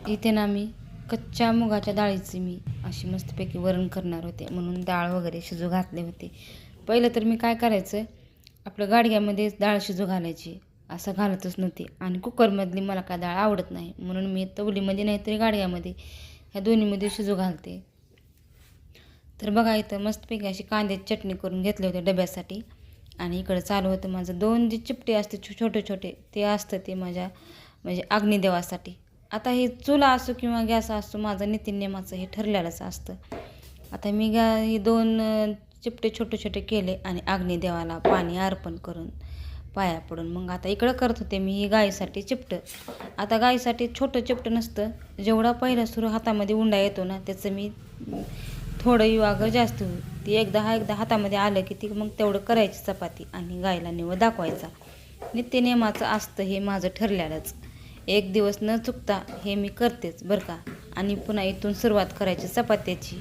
इथे ना मी कच्च्या मुगाच्या डाळीची मी अशी मस्तपैकी वरण करणार होते, म्हणून डाळ वगैरे शिजू घातले होते. पहिलं तर मी काय करायचं, आपलं गाडग्यामध्ये डाळ शिजू घालायची, असं घालतच नव्हते. आणि कुकरमधली मला काय डाळ आवडत नाही, म्हणून मी तवलीमध्ये नाहीतरी गाडग्यामध्ये ह्या दोन्हीमध्ये शिजू घालते. तर बघा इथं मस्तपैकी अशी कांद्याची चटणी करून घेतले होते डब्यासाठी. आणि इकडं चालू होतं माझं 2 जे चिपटे असते छोटे छोटे, ते असतं ते माझ्या म्हणजे अग्निदेवासाठी. आता हे चुला असो किंवा गॅस असो, माझं नित्यनेमाचं हे ठरलेलंच असतं. आता मी हे 2 चिपटे छोटे छोटे केले आणि अग्निदेवाला पाणी अर्पण करून पाया पडून मग आता इकडं करत होते मी ही गाईसाठी चिपटं. आता गाईसाठी छोटं चिपटं नसतं, जेवढा पहिला सुरू हातामध्ये उंडा येतो ना त्याचं मी थोडं युवागं जास्त होईल. ती एकदा हातामध्ये आलं की ती मग तेवढं करायची चपाती आणि गायला निवड दाखवायचा. नित्यनेमाचं असतं हे माझं ठरलेलंच. एक दिवस न चुकता हे मी करतेच बरं का. आणि पुन्हा इथून सुरुवात करायची चपात्याची.